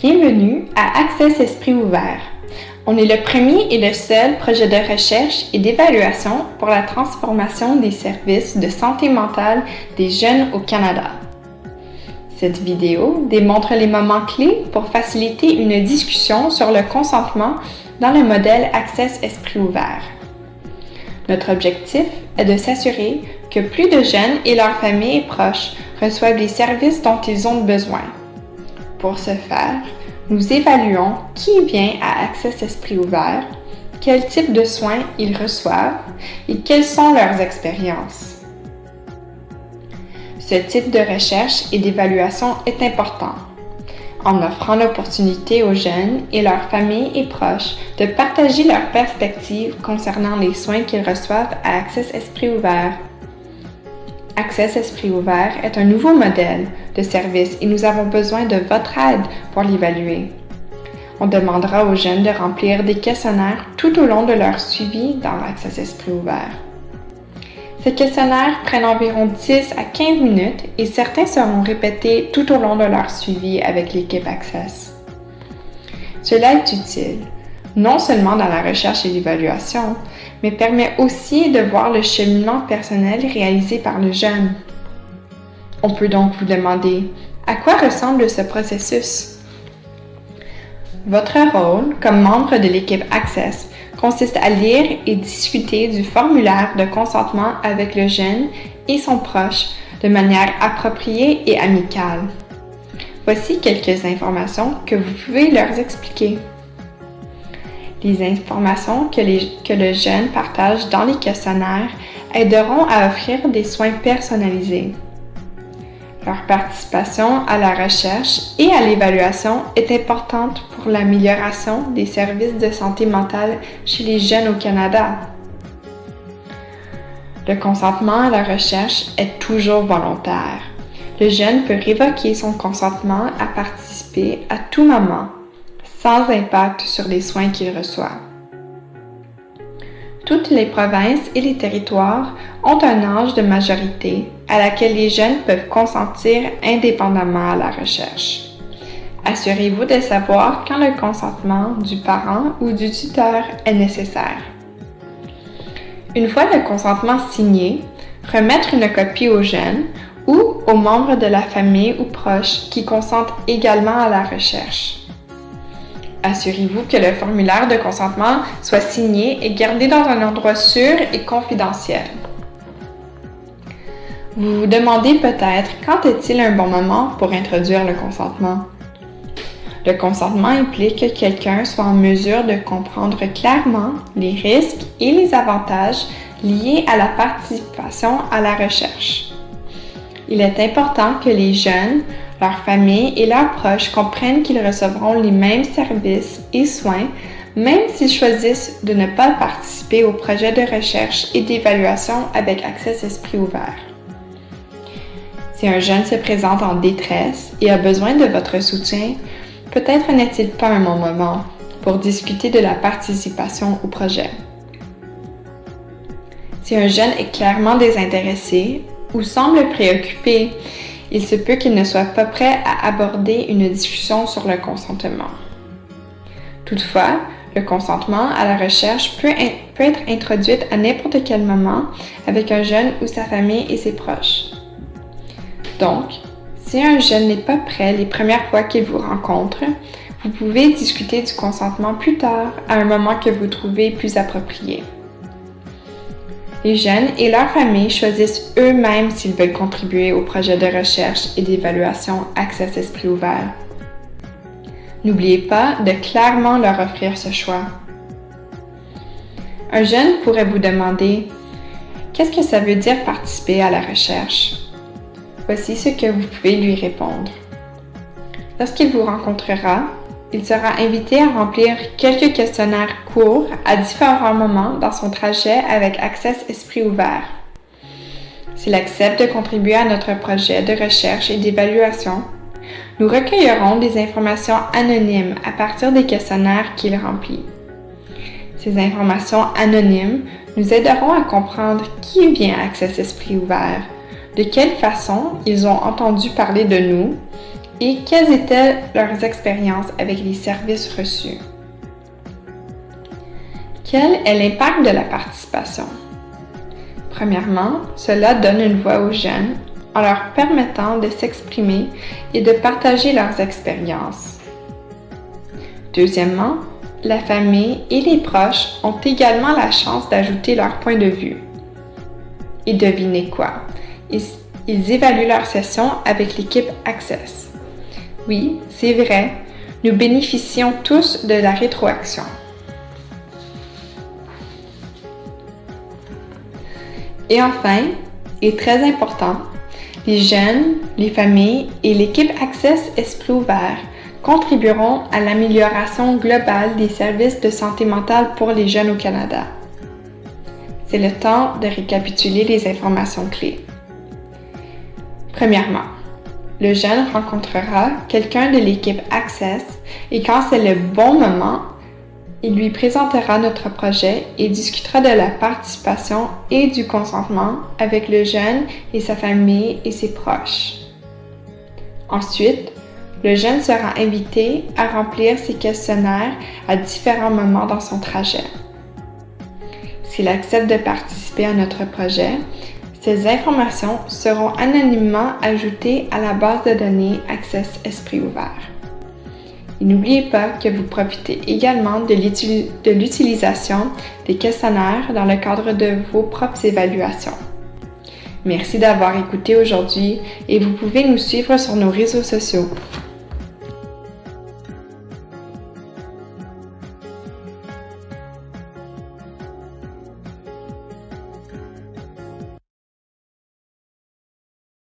Bienvenue à Access Esprit Ouvert. On est le premier et le seul projet de recherche et d'évaluation pour la transformation des services de santé mentale des jeunes au Canada. Cette vidéo démontre les moments clés pour faciliter une discussion sur le consentement dans le modèle Access Esprit Ouvert. Notre objectif est de s'assurer que plus de jeunes et leurs familles et proches reçoivent les services dont ils ont besoin. Pour ce faire, nous évaluons qui vient à Access Esprit Ouvert, quel type de soins ils reçoivent et quelles sont leurs expériences. Ce type de recherche et d'évaluation est important, en offrant l'opportunité aux jeunes et leurs familles et proches de partager leurs perspectives concernant les soins qu'ils reçoivent à Access Esprit Ouvert. Access Esprit Ouvert est un nouveau modèle de service et nous avons besoin de votre aide pour l'évaluer. On demandera aux jeunes de remplir des questionnaires tout au long de leur suivi dans Access Esprit Ouvert. Ces questionnaires prennent environ 10 à 15 minutes et certains seront répétés tout au long de leur suivi avec l'équipe Access. Cela est utile, non seulement dans la recherche et l'évaluation, mais permet aussi de voir le cheminement personnel réalisé par le jeune. On peut donc vous demander, à quoi ressemble ce processus? Votre rôle, comme membre de l'équipe Access, consiste à lire et discuter du formulaire de consentement avec le jeune et son proche de manière appropriée et amicale. Voici quelques informations que vous pouvez leur expliquer. Les informations que le jeune partage dans les questionnaires aideront à offrir des soins personnalisés. Leur participation à la recherche et à l'évaluation est importante pour l'amélioration des services de santé mentale chez les jeunes au Canada. Le consentement à la recherche est toujours volontaire. Le jeune peut révoquer son consentement à participer à tout moment, sans impact sur les soins qu'il reçoit. Toutes les provinces et les territoires ont un âge de majorité à laquelle les jeunes peuvent consentir indépendamment à la recherche. Assurez-vous de savoir quand le consentement du parent ou du tuteur est nécessaire. Une fois le consentement signé, remettre une copie aux jeunes ou aux membres de la famille ou proches qui consentent également à la recherche. Assurez-vous que le formulaire de consentement soit signé et gardé dans un endroit sûr et confidentiel. Vous vous demandez peut-être quand est-il un bon moment pour introduire le consentement. Le consentement implique que quelqu'un soit en mesure de comprendre clairement les risques et les avantages liés à la participation à la recherche. Il est important que les jeunes, leurs familles et leurs proches comprennent qu'ils recevront les mêmes services et soins, même s'ils choisissent de ne pas participer au projet de recherche et d'évaluation avec Access Esprit Ouvert. Si un jeune se présente en détresse et a besoin de votre soutien, peut-être n'est-il pas un bon moment pour discuter de la participation au projet. Si un jeune est clairement désintéressé ou semble préoccupé, il se peut qu'il ne soit pas prêt à aborder une discussion sur le consentement. Toutefois, le consentement à la recherche peut être introduit à n'importe quel moment avec un jeune ou sa famille et ses proches. Donc, si un jeune n'est pas prêt les premières fois qu'il vous rencontre, vous pouvez discuter du consentement plus tard à un moment que vous trouvez plus approprié. Les jeunes et leurs familles choisissent eux-mêmes s'ils veulent contribuer au projet de recherche et d'évaluation Access Esprit Ouvert. N'oubliez pas de clairement leur offrir ce choix. Un jeune pourrait vous demander « Qu'est-ce que ça veut dire participer à la recherche ?» Voici ce que vous pouvez lui répondre. Lorsqu'il vous rencontrera, il sera invité à remplir quelques questionnaires courts à différents moments dans son trajet avec Access Esprit Ouvert. S'il accepte de contribuer à notre projet de recherche et d'évaluation, nous recueillerons des informations anonymes à partir des questionnaires qu'il remplit. Ces informations anonymes nous aideront à comprendre qui vient à Access Esprit Ouvert, de quelle façon ils ont entendu parler de nous et quelles étaient leurs expériences avec les services reçus. Quel est l'impact de la participation? Premièrement, cela donne une voix aux jeunes en leur permettant de s'exprimer et de partager leurs expériences. Deuxièmement, la famille et les proches ont également la chance d'ajouter leur point de vue. Et devinez quoi? Ils évaluent leur session avec l'équipe Access. Oui, c'est vrai, nous bénéficions tous de la rétroaction. Et enfin, et très important, les jeunes, les familles et l'équipe Access Esprit Ouvert contribueront à l'amélioration globale des services de santé mentale pour les jeunes au Canada. C'est le temps de récapituler les informations clés. Premièrement, le jeune rencontrera quelqu'un de l'équipe Access et quand c'est le bon moment, il lui présentera notre projet et discutera de la participation et du consentement avec le jeune et sa famille et ses proches. Ensuite, le jeune sera invité à remplir ses questionnaires à différents moments dans son trajet. S'il accepte de participer à notre projet, ces informations seront anonymement ajoutées à la base de données Access Esprit Ouvert. Et n'oubliez pas que vous profitez également de l'utilisation des questionnaires dans le cadre de vos propres évaluations. Merci d'avoir écouté aujourd'hui et vous pouvez nous suivre sur nos réseaux sociaux.